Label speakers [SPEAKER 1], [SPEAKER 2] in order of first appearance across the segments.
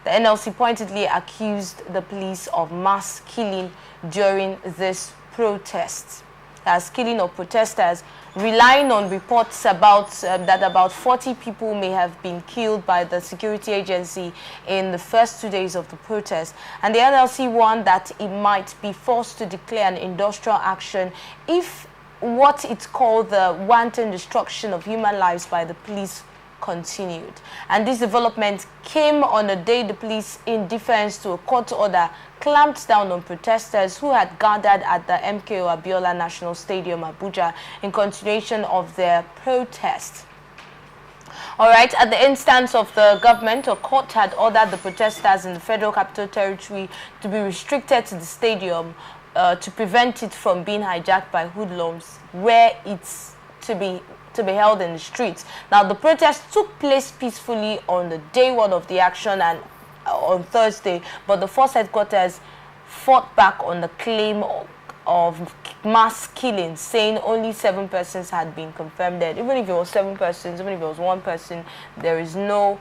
[SPEAKER 1] The NLC pointedly accused the police of mass killing during this protest. As killing of protesters, relying on reports about that about 40 people may have been killed by the security agency in the first 2 days of the protest. And the NLC warned that it might be forced to declare an industrial action if what it called the wanton destruction of human lives by the police continued. And this development came on a day the police, in deference to a court order, clamped down on protesters who had gathered at the MKO Abiola National Stadium, Abuja, in continuation of their protest. All right, at the instance of the government, a court had ordered the protesters in the Federal Capital Territory to be restricted to the stadium to prevent it from being hijacked by hoodlums, where it's to be held in the streets. Now, the protest took place peacefully on the day one of the action and on Thursday, but the force headquarters fought back on the claim of mass killing, saying only 7 persons had been confirmed dead. Even if it was 7 persons, even if it was 1 person, there is no,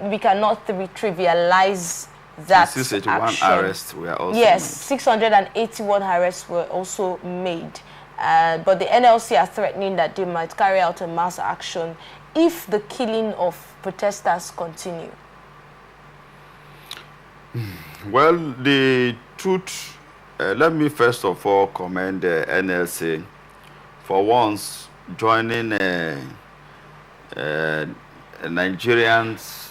[SPEAKER 1] we cannot trivialize that
[SPEAKER 2] 681
[SPEAKER 1] action.
[SPEAKER 2] arrests were also
[SPEAKER 1] yes,
[SPEAKER 2] made.
[SPEAKER 1] 681 arrests were also made. But the NLC are threatening that they might carry out a mass action if the killing of protesters continue.
[SPEAKER 2] Well, the truth, let me first of all commend the NLC for once joining Nigerians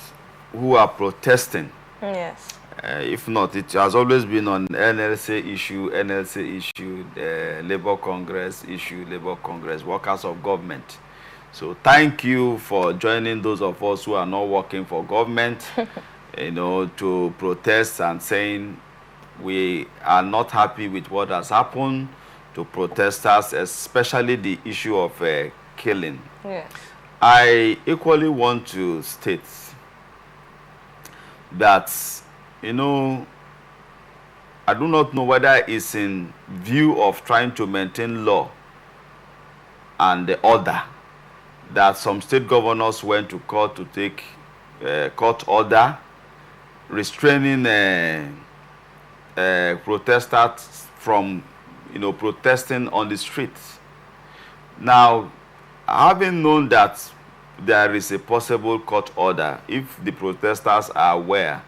[SPEAKER 2] who are protesting.
[SPEAKER 1] Yes.
[SPEAKER 2] If not, it has always been on NLC issue, the Labour Congress issue, Labour Congress, workers of government. So thank you for joining those of us who are not working for government, you know, to protest and saying we are not happy with what has happened to protesters, especially the issue of killing.
[SPEAKER 1] Yes.
[SPEAKER 2] I equally want to state that, you know, I do not know whether it's in view of trying to maintain law and the order that some state governors went to court to take court order restraining protesters from, you know, protesting on the streets. Now, having known that there is a possible court order, if the protesters are aware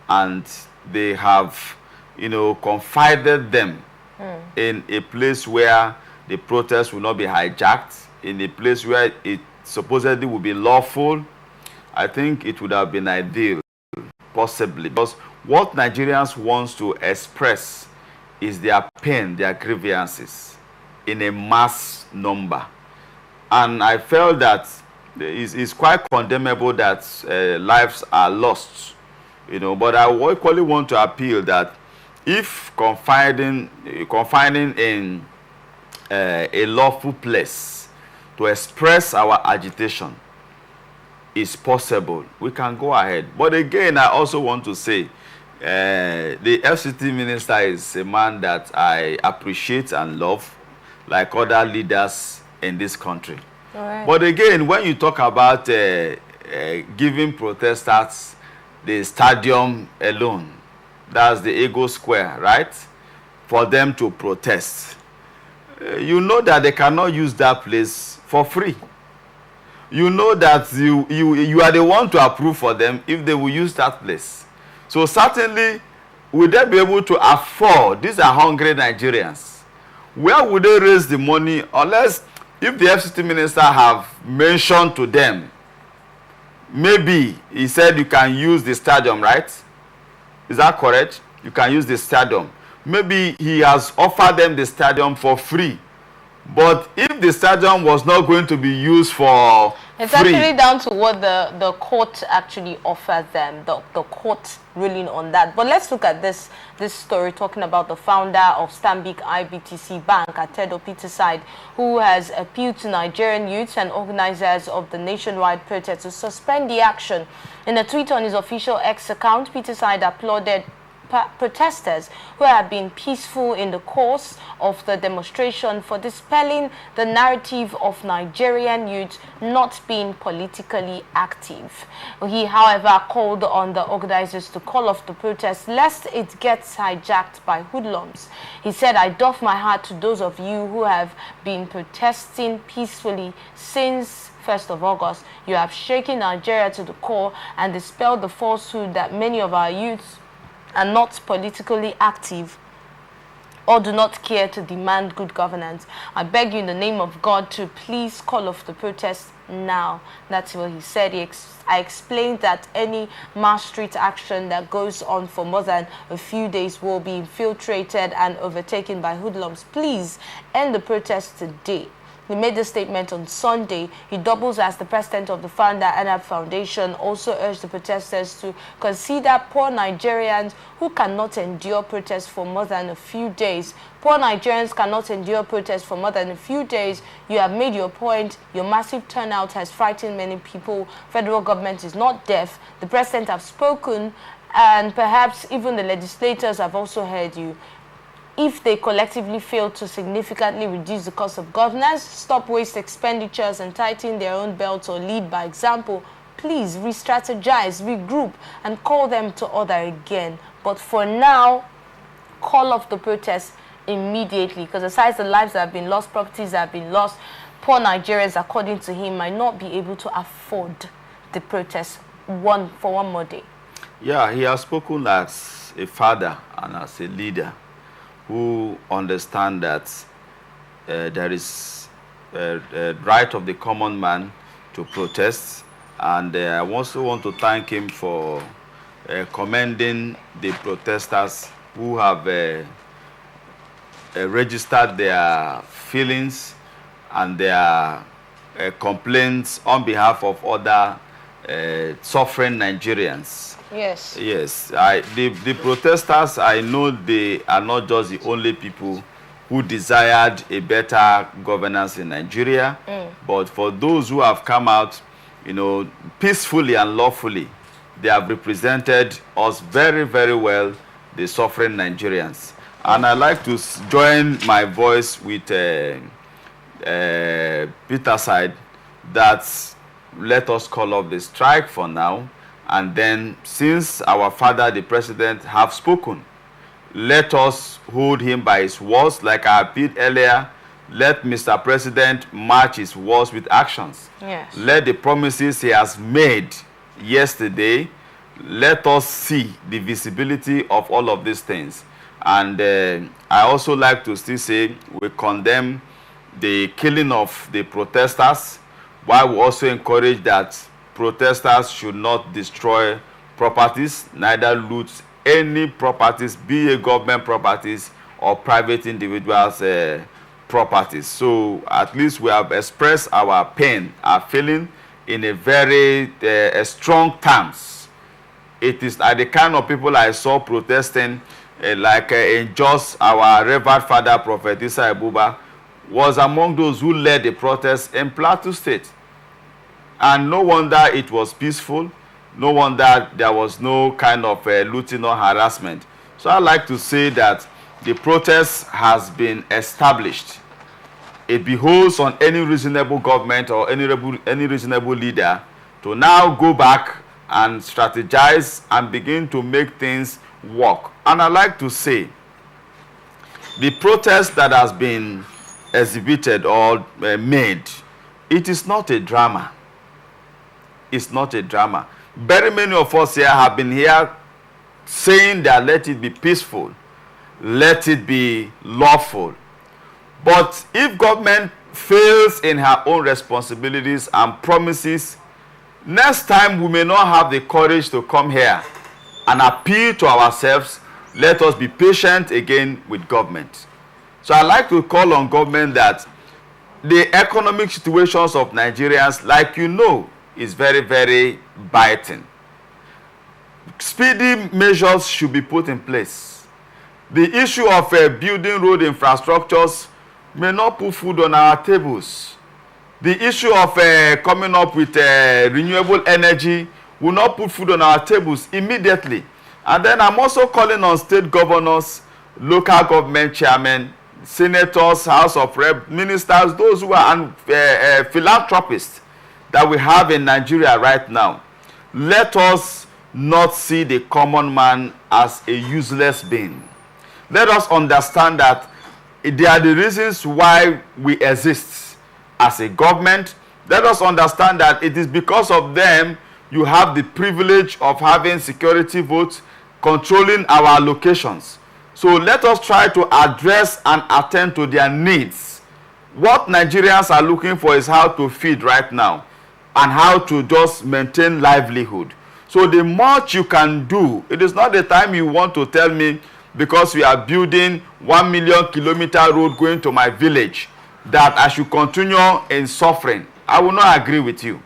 [SPEAKER 2] and they have, you know, confided them in a place where the protest will not be hijacked, in a place where it supposedly will be lawful, I think it would have been ideal, possibly. Because what Nigerians want to express is their pain, their grievances in a mass number. And I felt that it's quite condemnable that lives are lost, you know, but I equally want to appeal that if confining in a lawful place to express our agitation is possible, we can go ahead. But again, I also want to say the FCT minister is a man that I appreciate and love, like other leaders in this country.
[SPEAKER 1] All right.
[SPEAKER 2] But again, when you talk about giving protesters the stadium alone, that's the Ego Square, right, for them to protest, you know that they cannot use that place for free. You know that you are the one to approve for them if they will use that place. So certainly, will they be able to afford? These are hungry Nigerians. Where would they raise the money unless if the FCT minister have mentioned to them, maybe he said you can use the stadium, right? Is that correct? You can use the stadium. Maybe he has offered them the stadium for free. But if the stadium was not going to be used for
[SPEAKER 1] it's
[SPEAKER 2] free,
[SPEAKER 1] actually down to what the court actually offers them, the court ruling on that. But let's look at this story talking about the founder of Stanbic IBTC Bank, Atedo Peterside, who has appealed to Nigerian youths and organizers of the nationwide protest to suspend the action. In a tweet on his official X account, Peterside applauded protesters who have been peaceful in the course of the demonstration for dispelling the narrative of Nigerian youth not being politically active. He, however, called on the organizers to call off the protest lest it gets hijacked by hoodlums. He said, "I doff my hat to those of you who have been protesting peacefully since 1st of August. You have shaken Nigeria to the core and dispelled the falsehood that many of our youths are not politically active or do not care to demand good governance. I beg you in the name of God to please call off the protest now." That's what he said. I explained that any mass street action that goes on for more than a few days will be infiltrated and overtaken by hoodlums. Please end the protest today. He made the statement on Sunday. He doubles as the president of the Founder Anab Foundation, also urged the protesters to consider poor Nigerians who cannot endure protests for more than a few days. Poor Nigerians cannot endure protests for more than a few days. You have made your point. Your massive turnout has frightened many people. Federal government is not deaf. The president has spoken, and perhaps even the legislators have also heard you. If they collectively fail to significantly reduce the cost of governance, stop waste expenditures and tighten their own belts or lead by example, please re-strategize, regroup, and call them to order again. But for now, call off the protest immediately, because aside the lives that have been lost, properties that have been lost, poor Nigerians, according to him, might not be able to afford the protest for one more day.
[SPEAKER 2] Yeah, he has spoken as a father and as a leader who understand that there is a right of the common man to protest. And I also want to thank him for commending the protesters who have registered their feelings and their complaints on behalf of other suffering Nigerians.
[SPEAKER 1] Yes.
[SPEAKER 2] Yes. The protesters, I know they are not just the only people who desired a better governance in Nigeria, but for those who have come out, you know, peacefully and lawfully, they have represented us very, very well, the suffering Nigerians. And I'd like to join my voice with Peter's side that let us call off the strike for now. And then, since our father, the president, have spoken, let us hold him by his words. Like I appealed earlier, let Mr. President match his words with actions.
[SPEAKER 1] Yes.
[SPEAKER 2] Let the promises he has made yesterday, let us see the visibility of all of these things. And I also like to still say we condemn the killing of the protesters, while we also encourage that protesters should not destroy properties, neither loot any properties, be it government properties or private individuals' properties. So at least we have expressed our pain, our feeling in a very strong terms. It is the kind of people I saw protesting, like in Jos, our revered father, Prophet Isa Abuba, was among those who led the protest in Plateau State. And no wonder it was peaceful. No wonder there was no kind of looting or harassment. So I'd like to say that the protest has been established. It behoves on any reasonable government or any reasonable leader to now go back and strategize and begin to make things work. And I'd like to say the protest that has been exhibited or made, it is not a drama. It's not a drama. Very many of us here have been here saying that let it be peaceful, let it be lawful. But if government fails in her own responsibilities and promises, next time we may not have the courage to come here and appeal to ourselves. Let us be patient again with government. So I'd like to call on government that the economic situations of Nigerians, like you know, is very, very biting. Speedy measures should be put in place. The issue of building road infrastructures may not put food on our tables. The issue of coming up with renewable energy will not put food on our tables immediately. And then I'm also calling on state governors, local government chairmen, senators, House of Rep, ministers, those who are philanthropists that we have in Nigeria right now. Let us not see the common man as a useless being. Let us understand that they are the reasons why we exist as a government. Let us understand that it is because of them you have the privilege of having security votes, controlling our allocations. So let us try to address and attend to their needs. What Nigerians are looking for is how to feed right now and how to just maintain livelihood. So the much you can do, it is not the time you want to tell me because we are building 1 million kilometer road going to my village that I should continue in suffering. I will not agree with you.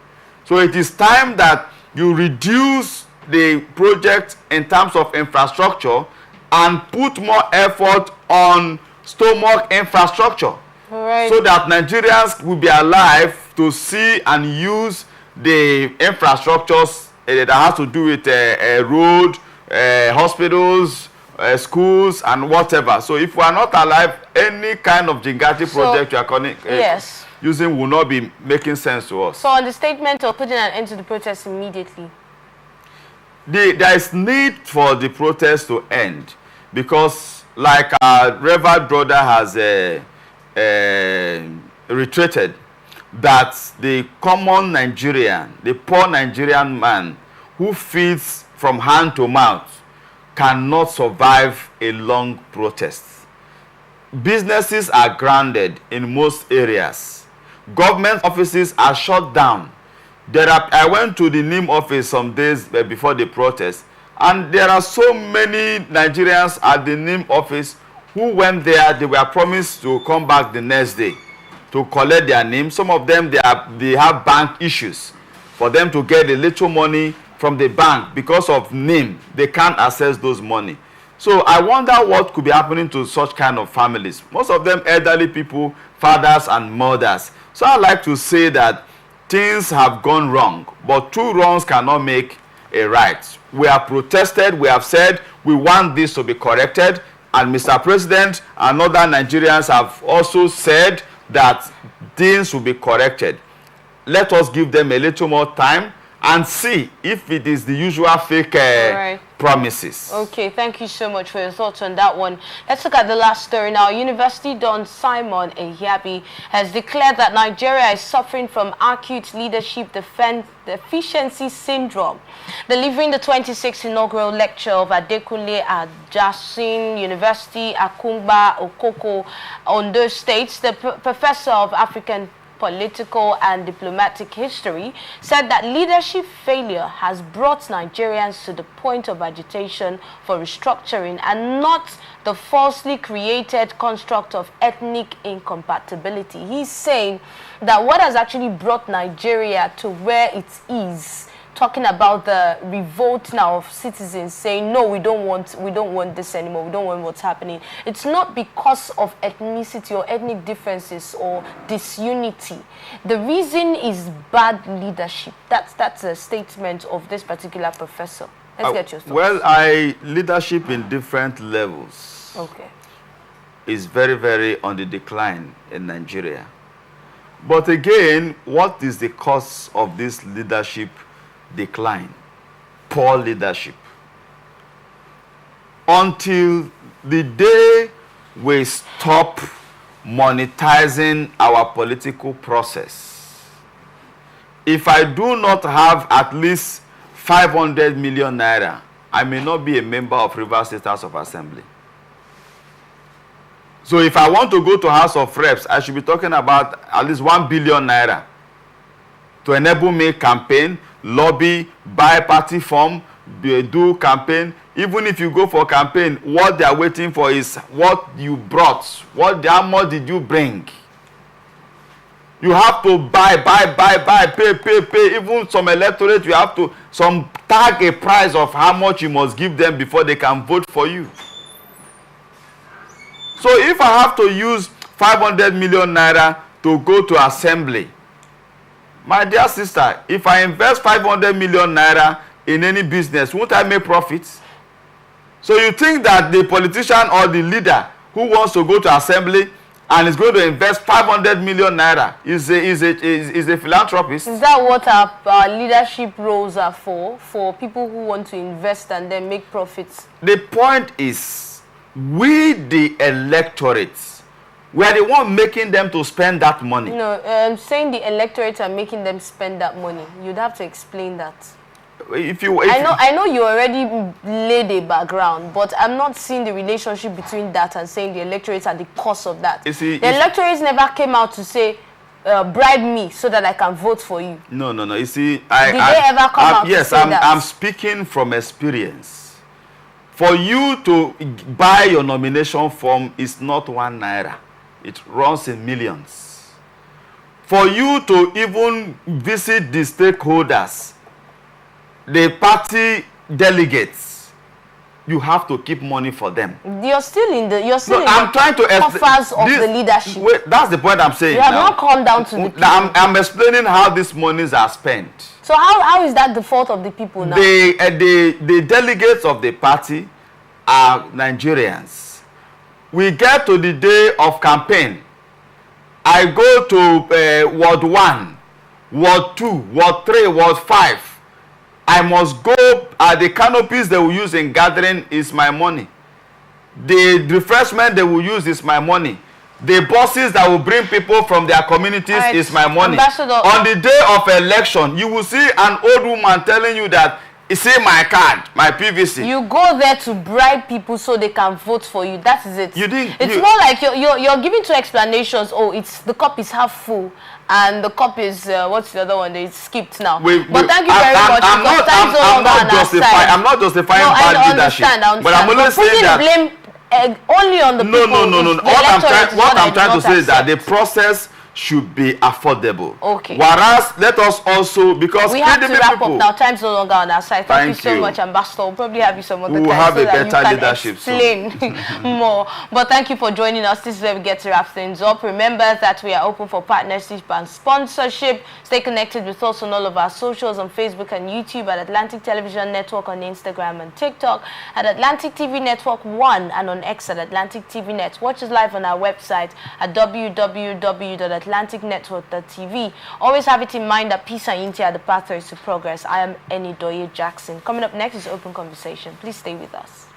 [SPEAKER 2] So it is time that you reduce the project in terms of infrastructure and put more effort on stomach infrastructure.
[SPEAKER 1] Right.
[SPEAKER 2] So that Nigerians will be alive to see and use the infrastructures that has to do with road, hospitals, schools, and whatever. So if we are not alive, any kind of Jingati project you are using will not be making sense to us.
[SPEAKER 1] So on the statement of putting an end to the protest immediately,
[SPEAKER 2] there is need for the protest to end because, like our revered brother has reiterated, that the common Nigerian, the poor Nigerian man who feeds from hand to mouth cannot survive a long protest. Businesses are grounded in most areas. Government offices are shut down. I went to the NIM office some days before the protest, and there are so many Nigerians at the NIM office who went there. They were promised to come back the next day to collect their NIM. Some of them, they have bank issues. For them to get a little money from the bank because of NIM, they can't access those money. So I wonder what could be happening to such kind of families. Most of them elderly people, fathers and mothers. So I like to say that things have gone wrong, but two wrongs cannot make a right. We have protested, we have said we want this to be corrected, and Mr. President and other Nigerians have also said that things will be corrected. Let us give them a little more time and see if it is the usual fake promises.
[SPEAKER 1] Okay, thank you so much for your thoughts on that one. Let's look at the last story now. University Don Simon Ehiabi has declared that Nigeria is suffering from acute leadership deficiency syndrome. Delivering the 26th inaugural lecture of Adekunle Ajasin University, Akungba, Okoko, Ondo States, the professor of African political and diplomatic history said that leadership failure has brought Nigerians to the point of agitation for restructuring and not the falsely created construct of ethnic incompatibility. He's saying that what has actually brought Nigeria to where it is, talking about the revolt now of citizens saying no, we don't want this anymore, we don't want what's happening. It's not because of ethnicity or ethnic differences or disunity. The reason is bad leadership. That's a statement of this particular professor. Let's get your thoughts.
[SPEAKER 2] Well, leadership in different levels is very, very on the decline in Nigeria. But again, what is the cause of this leadership decline? Poor leadership. Until the day we stop monetizing our political process, if I do not have at least 500 million naira, I may not be a member of Rivers State House of Assembly. So if I want to go to House of Reps, I should be talking about at least 1 billion naira to enable me campaign, lobby, buy party form, do campaign. Even if you go for campaign, what they are waiting for is what you brought. How much did you bring? You have to buy, pay. Even some electorate, you have to tag a price of how much you must give them before they can vote for you. So if I have to use 500 million naira to go to assembly, my dear sister, if I invest 500 million naira in any business, won't I make profits? So you think that the politician or the leader who wants to go to assembly and is going to invest 500 million naira is a philanthropist?
[SPEAKER 1] Is that what our leadership roles are for? For people who want to invest and then make profits?
[SPEAKER 2] The point is, we the electorate, we are the one making them to spend that money.
[SPEAKER 1] No, I'm saying the electorate are making them spend that money. You'd have to explain that. I know you already laid a background, but I'm not seeing the relationship between that and saying the electorates are the cause of that. The electorates never came out to say, bribe me so that I can vote for you.
[SPEAKER 2] No. You see,
[SPEAKER 1] did they ever come out to say that?
[SPEAKER 2] I'm speaking from experience. For you to buy your nomination form is not 1 naira. It runs in millions. For you to even visit the stakeholders, the party delegates, you have to keep money for them.
[SPEAKER 1] You're still in the
[SPEAKER 2] I'm trying to
[SPEAKER 1] coffers of the leadership.
[SPEAKER 2] Wait, that's the point I'm saying.
[SPEAKER 1] You have not come down to the people.
[SPEAKER 2] I'm explaining how these monies are spent.
[SPEAKER 1] So how is that the fault of the people now?
[SPEAKER 2] The delegates of the party are Nigerians. We get to the day of campaign. I go to Ward 1, Ward 2, Ward 3, Ward 5. I must go, the canopies they will use in gathering is my money. The refreshment they will use is my money. The buses that will bring people from their communities is my money. On the day of election, you will see an old woman telling you that, you see my card, my PVC.
[SPEAKER 1] You go there to bribe people so they can vote for you. That is it. It's more like you're giving two explanations. Oh, the cup is half full. And the cup is, what's the other one? They skipped now. But thank you very much.
[SPEAKER 2] I'm not justifying bad leadership. But I'm only saying that
[SPEAKER 1] blame only on the people.
[SPEAKER 2] No. What I'm trying to say is that the process should be affordable.
[SPEAKER 1] Okay.
[SPEAKER 2] Whereas, let us also, because
[SPEAKER 1] we have to wrap up now. Time's no longer on our side. Thank you so much, Ambassador. We'll probably have you some other time.
[SPEAKER 2] We'll have
[SPEAKER 1] so
[SPEAKER 2] a better leadership.
[SPEAKER 1] Explain more. But thank you for joining us. This is where we get to wrap things up. Remember that we are open for partnership and sponsorship. Stay connected with us on all of our socials on Facebook and YouTube at Atlantic Television Network, on Instagram and TikTok at Atlantic TV Network 1, and on X at Atlantic TV Net. Watch us live on our website at www.atlanticnetwork.tv. Always have it in mind that peace and unity are the pathways to progress. I am Enidoye Jackson. Coming up next is Open Conversation. Please stay with us.